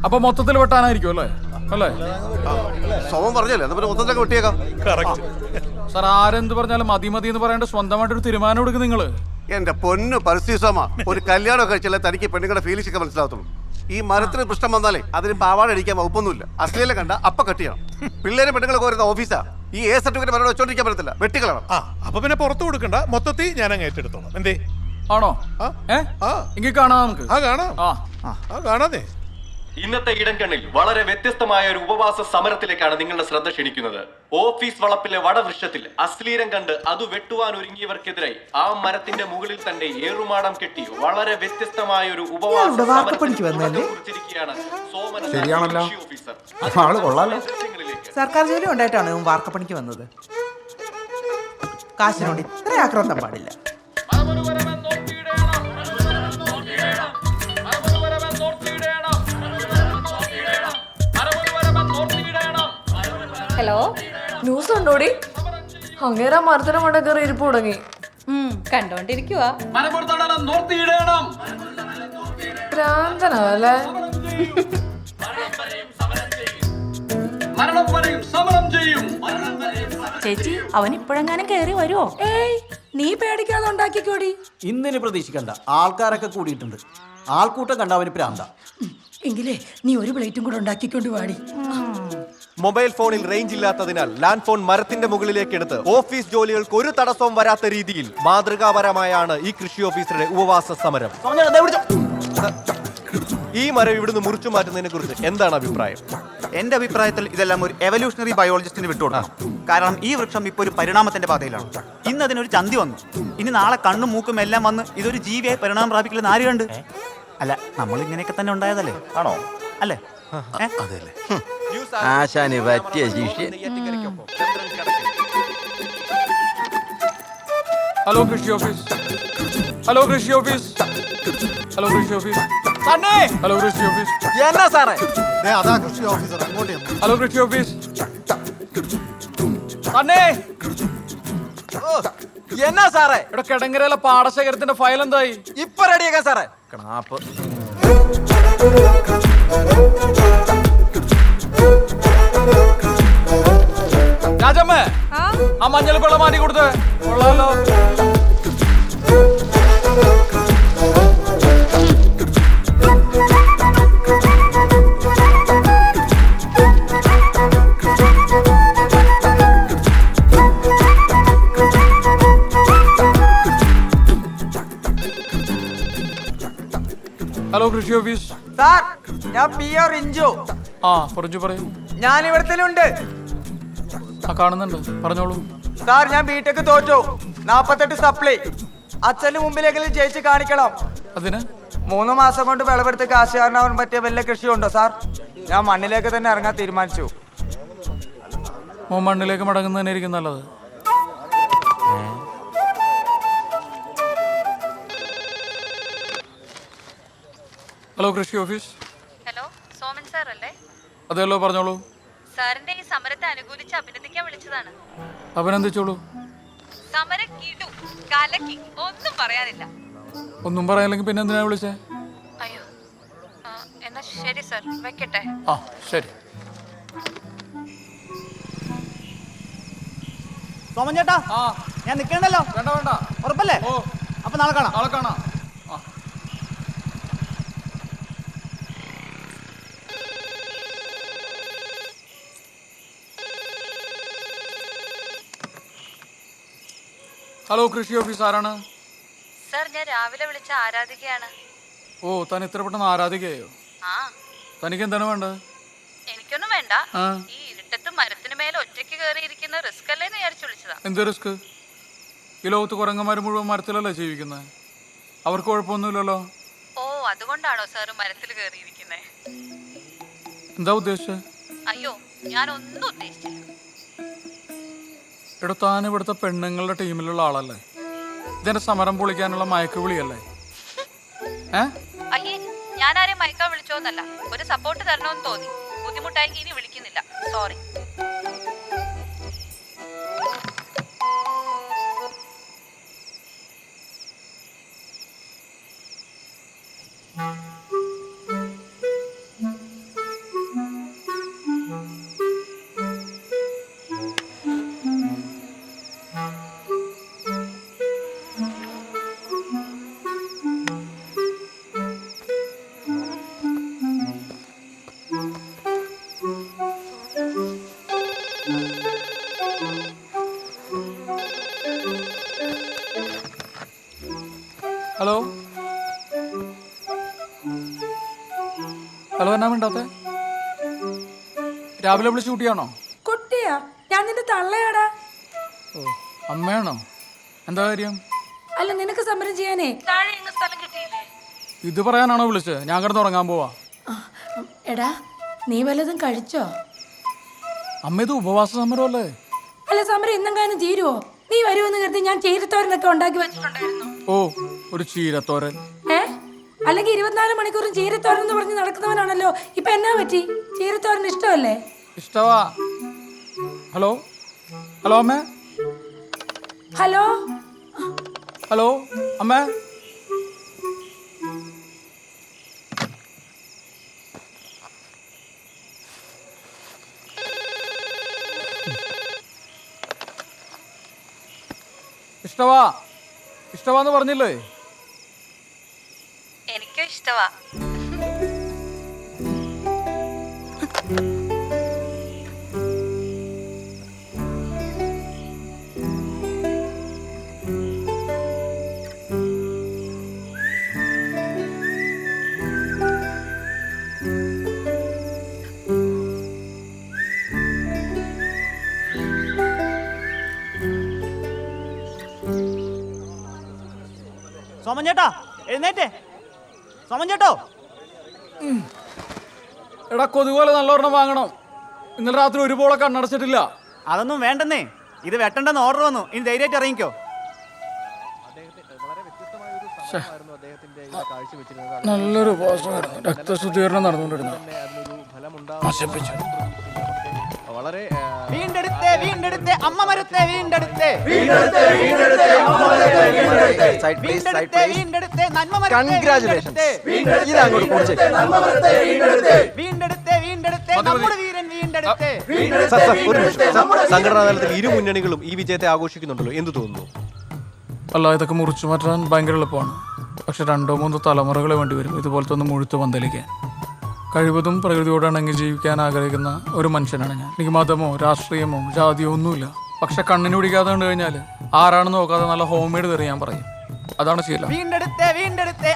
അപ്പൊ മൊത്തത്തിൽ വെട്ടാനായിരിക്കും അല്ലേ? അല്ലേ? സോമൻ പറഞ്ഞല്ലേ, മൊത്തത്തിലൊക്കെ വെട്ടിയേക്കാം. സാർ ആരെന്ത് പറഞ്ഞാലും മതി മതി എന്ന് പറയേണ്ട സ്വന്തമായിട്ടൊരു തീരുമാനം എടുക്കും നിങ്ങള്. എന്റെ പൊന്ന് പരിസ്ഥിതിസമ, ഒരു കല്യാണം കഴിച്ചാലേ തനിക്ക് പെണ്ണുങ്ങളുടെ ഫീലിംഗ്സ് ഒക്കെ മനസ്സിലാകത്തുള്ളൂ. ഈ മരത്തിന് പ്രശ്നം വന്നാലേ അതിന് പാവാട അടിക്കാൻ വകുപ്പൊന്നുമില്ല. അശ്ലീല കണ്ട അപ്പ കട്ട് ചെയ്യണം. പിള്ളേരും പെണ്ണുങ്ങളൊക്കെ വരുന്ന ഓഫീസാ. ഈ എ സർട്ടിഫിക്കറ്റ് മരം വെച്ചോണ്ടിരിക്കാൻ പറ്റത്തില്ല, വെട്ടിക്കളണം. അപ്പൊ പിന്നെ പുറത്തു കൊടുക്കണ്ട, മൊത്തത്തിൽ ഞാൻ അങ്ങ് ഏറ്റെടുത്തോളാം. എന്തേ ആണോ? എങ്കിൽ കാണാം നമുക്ക്. കാണാതെ. ഇന്നത്തെ ഇടംകണ്ണിൽ വളരെ വ്യത്യസ്തമായ ഒരു ഉപവാസ സമരത്തിലേക്കാണ് നിങ്ങളുടെ ശ്രദ്ധ ക്ഷണിക്കുന്നത്. ഓഫീസ് വളപ്പിലെ വടവൃക്ഷത്തിൽ അശ്ലീലം കണ്ട് അത് വെട്ടുവാൻ ഒരുങ്ങിയവർക്കെതിരായി ആ മരത്തിന്റെ മുകളിൽ തന്നെ ഏറുമാടം കെട്ടി വളരെ വ്യത്യസ്തമായ ഒരു ഉപവാസ സമരത്തിലാണ് ശരിയാണല്ലോ, ആള് കൊള്ളാലോ. സർക്കാർ ജോലി ഉണ്ടായിട്ടാണ് വാർക്കപ്പണിക്ക് വന്നത്. കാശിനോട് ഇത്ര ആക്രാന്തം പാടില്ല. Hello, news ഉണ്ടോടി? അങ്ങേരാ മരത്തിന് മണ്ട കയറി ഇരിപ്പ് തുടങ്ങി. കണ്ടോണ്ടിരിക്കുവാ. ഭ്രാന്തനല്ലേ? ചേച്ചി, അവൻ ഇപ്പോഴെങ്ങാനും കേറി വരുമോ? ഏയ്, നീ പേടിക്കാതെ ഉണ്ടാക്കിക്കോടി. ഇന്നിനി പ്രതീക്ഷിക്കണ്ട, ആൾക്കാരൊക്കെ കൂടിയിട്ടുണ്ട്. ആൾക്കൂട്ടം കണ്ട അവന് പ്രാന്ത. എങ്കിലേ നീ ഒരു പ്ലേറ്റും കൂടെ ഉണ്ടാക്കിക്കൊണ്ട് വാടി. മൊബൈൽ ഫോണിൽ റേഞ്ച് ഇല്ലാത്തതിനാൽ ലാൻഡ് ഫോൺ മരത്തിന്റെ മുകളിലേക്ക് എടുത്ത് ഓഫീസ് ജോലികൾക്ക് ഒരു തടസ്സവും വരാത്ത രീതിയിൽ മാതൃകാപരമായാണ് ഈ കൃഷി ഓഫീസറുടെ ഉപവാസ സമരം. ഈ മരം ഇവിടുന്ന് മുറിച്ചു മാറ്റുന്നതിനെ കുറിച്ച് എന്താണ് അഭിപ്രായം? എന്റെ അഭിപ്രായത്തിൽ ഇതെല്ലാം ഒരു എവല്യൂഷണറി ബയോളജിസ്റ്റിന് വിട്ടുകൊടുക്കണം. കാരണം ഈ വൃക്ഷം ഇപ്പോൾ ഒരു പരിണാമത്തിന്റെ പാതയിലാണ്. ഇന്ന് അതിനൊരു ചന്തി വന്നു, ഇനി നാളെ കണ്ണും മൂക്കും എല്ലാം വന്ന് ഇതൊരു ജീവിയായി പരിണാമം പ്രാപിക്കില്ലെന്ന് ആര് കണ്ട്? അല്ല, നമ്മൾ ഇങ്ങനെയൊക്കെ തന്നെ ഉണ്ടായതല്ലേ? ആണോ? അല്ലേ? ആശാന് പറ്റിയ ശിഷ്യ. ഹലോ കൃഷി ഓഫീസ്, ഹലോ കൃഷി ഓഫീസ്, ഹലോ കൃഷി ഓഫീസ്, ഹലോ കൃഷി ഓഫീസ്. എന്നാ സാറേ? അതാ കൃഷി ഓഫീസർ അങ്ങോട്ട്. ഹലോ കൃഷി ഓഫീസ്. എന്നാ സാറേ? ഇവിടെ കിടങ്ങരയിലെ പാടശേഖരത്തിന്റെ ഫയൽ എന്തായി? ഇപ്പൊ റെഡിയാക്കാം സാറേ. കണാപ്പ്. രാജമ്മേ, ആ മഞ്ഞൾ കൊള്ള മാറ്റി കൊടുത്തേ. കൊള്ളാലോ. ഹലോ കൃഷി ഓഫീസ്. സാർ, ഞാൻ PR ഇഞ്ചു. പറഞ്ഞു പറയൂ. ഞാൻ ഇവിടത്തിലുണ്ട്. കാണുന്നുണ്ട്, പറഞ്ഞോളൂ. സാർ, ഞാൻ ബിടെക് തോറ്റു. 48 സപ്ലൈ. അച്ഛന് മുമ്പിലെങ്കിലും ജയിച്ച് കാണിക്കണം. അതിന് 3 മാസം കൊണ്ട് വിളവെടുത്ത് കാശുകാരനാവാൻ പറ്റിയ വല്ല കൃഷിയുണ്ടോ സാർ? ഞാൻ മണ്ണിലേക്ക് തന്നെ ഇറങ്ങാൻ തീരുമാനിച്ചു. മണ്ണിലേക്ക് മടങ്ങുന്നതന്നെ ആയിരിക്കും നല്ലത്. ഹലോ കൃഷി ഓഫീസ്. ഹലോ, സോമൻ സാർ അല്ലേ? അതെല്ലോ, പറഞ്ഞോളൂ. സാറിന്റെ ഈ സമരത്തെ അനുകൂലിച്ച് അഭിനന്ദിക്കാൻ വിളിച്ചതാണ്. അഭിനന്ദിച്ചോളൂ. സമരം കിടു കലക്കി, ഒന്നും പറയാനില്ല. ഒന്നും പറയാനില്ലെങ്കിൽ പിന്നെ എന്തിനാ വിളിച്ചേ? അയ്യോ, എന്നാ ശരി സാർ, വെക്കട്ടെ. ശരി. സോമൻ ചേട്ടാ, ഞാൻ നിൽക്കണ്ടല്ലോ. വേണ്ട വേണ്ട, ഉറപ്പല്ലേ? അപ്പൊ നാളെ കാണാം. നാളെ കാണാം. ഹലോ കൃഷി ഓഫീസ്, ആരാണ്? സാർ, ഞാൻ രാവിലെ വിളിച്ച ആരാധികയാണ്. താൻ ഇത്ര പെട്ടെന്ന് ആരാധികയോ? തനിക്ക് എന്താണ് വേണ്ടത്? എനിക്കൊന്നും വേണ്ട. ഈ ഇരുട്ടത്ത് മരത്തിന് മേലെ ഒറ്റയ്ക്ക് കയറിയിരിക്കുന്ന റിസ്ക് അല്ലേന്ന് വിചാരിച്ചു വിളിച്ചതാ. എന്ത് റിസ്ക്? ഈ ലോകത്ത് കുരങ്ങന്മാർ മുഴുവൻ മരത്തിലല്ലേ ജീവിക്കുന്നത്? അവർക്ക് കുഴപ്പമൊന്നുമില്ലല്ലോ. അതുകൊണ്ടാണോ സാർ മരത്തിൽ കയറിയിരിക്കുന്നത്? എന്താ ഉദ്ദേശിച്ചത്? അയ്യോ, ഞാനൊന്നും ഉദ്ദേശിച്ചില്ല. താൻ ഇവിടുത്തെ പെണ്ണുങ്ങളുടെ ടീമിലുള്ള ആളല്ലേ? ഇതിന്റെ സമരം പൊളിക്കാനുള്ള മയക്കുവിളിയല്ലേ? അയ്യേ, ഞാൻ ആരെയും മയക്കാൻ വിളിച്ചോന്നല്ല. ഒരു സപ്പോർട്ട് തരണമെന്ന് തോന്നി. ബുദ്ധിമുട്ടായി ഇനി വിളിക്കുന്നില്ല. സോറി. എന്നാ മിണ്ടാത്തെ? രാവിലെ വിളിച്ച് കുട്ടിയാണോ? കുട്ടിയാ? ഞാൻ നിന്റെ തള്ളയാടാ. ഓ, അമ്മയാണോ? എന്താ കാര്യം? അല്ല, നിനക്ക് സമരം ചെയ്യാനേ താഴെ എങ്ങ് സ്ഥലം കിട്ടിയില്ലേ? ഇത് പറയാനാണോ വിളിച്ചത്? ഞാൻ കിടന്ന് ഉറങ്ങാൻ പോവാ. എടാ, നീ വല്ലതും കഴിച്ചോ? അമ്മ ഇത് ഉപവാസ സമരമല്ലേ? അല്ല, സമരം ഇന്നെങ്ങാനും തീരുവോ? നീ വരുമെന്ന് കരുതി ഞാൻ ചീരത്തോരനൊക്കെ ഉണ്ടാക്കി വെച്ചിട്ടുണ്ടായിരുന്നു. ഓ, ഒരു ചീരത്തോരൻ. അല്ലെങ്കിൽ 24 മണിക്കൂറും ചീരത്തോരൻ എന്ന് പറഞ്ഞ് നടക്കുന്നവനാണല്ലോ. ഇപ്പൊ എന്നാ പറ്റി? ചീരത്തോരൻ ഇഷ്ടമല്ലേ? ഇഷ്ടവാ. ഹലോ ഹലോ അമ്മേ. ഹലോ ഹലോ അമ്മേ. ഇഷ്ടവാ ഇഷ്ടവാന്ന് പറഞ്ഞില്ലേ? എനിക്കും ഇഷ്ടവാ. സോമൻ ചേട്ടാ, എഴുന്നേറ്റേ. സോമൻ ചേട്ടോ. എടാ, കൊതുപോലെ നല്ലൊരെണ്ണം വാങ്ങണം. ഇന്നലെ രാത്രി ഒരു പോളെ കണ്ണടച്ചിട്ടില്ല. അതൊന്നും വേണ്ടെന്നേ, ഇത് വെട്ടണ്ടെന്ന് ഓർഡർ വന്നു. ഇനി ധൈര്യമായിട്ട് ഇറങ്ങിക്കോ. നല്ലൊരു ഉപവാസമായിരുന്നു. രക്തശുദ്ധീകരണം നടന്നുകൊണ്ടിരുന്നു. നശിപ്പിച്ചു. വീണ്ടെടുത്തേ വീണ്ടെടുത്തേ അമ്മ മരത്തെ വീണ്ടെടുത്തേ. വീണ്ടെടുത്തേ വീണ്ടെടുത്തേ നന്മ മരത്തെ. വീണ്ടെടുത്തേ വീണ്ടെടുത്തേ നമ്മുടെ വീരൻ വീണ്ടെടുത്തേ. സംഘടനാ തലത്തിൽ ഇരു മുന്നണികളും ഈ വിജയത്തെ ആഘോഷിക്കുന്നുണ്ടല്ലോ, എന്ത് തോന്നുന്നു? അല്ല, ഇതൊക്കെ മുറിച്ചു മാറ്റാൻ ഭയങ്കര എളുപ്പമാണ്. പക്ഷെ 2-3 തലമുറകൾ വേണ്ടി വരും ഇതുപോലത്തെ ഒന്ന് മുഴുത്ത് പന്തലിക്കാൻ. കഴിവതും പ്രകൃതിയോട് ഇണങ്ങി ജീവിക്കാൻ ആഗ്രഹിക്കുന്ന ഒരു മനുഷ്യനാണ് ഞാൻ. എനിക്ക് മതമോ രാഷ്ട്രീയമോ ജാതിയോ ഒന്നുമില്ല. പക്ഷെ കണ്ണിന് പിടിക്കാതെ കണ്ടു കഴിഞ്ഞാൽ ആരാണെന്ന് നോക്കാതെ നല്ല ഹോം മെയ്ഡ് തെറി ഞാൻ പറയും. അതാണ് ശീലം. വീണ്ടെടുത്തേ വീണ്ടെടുത്തേ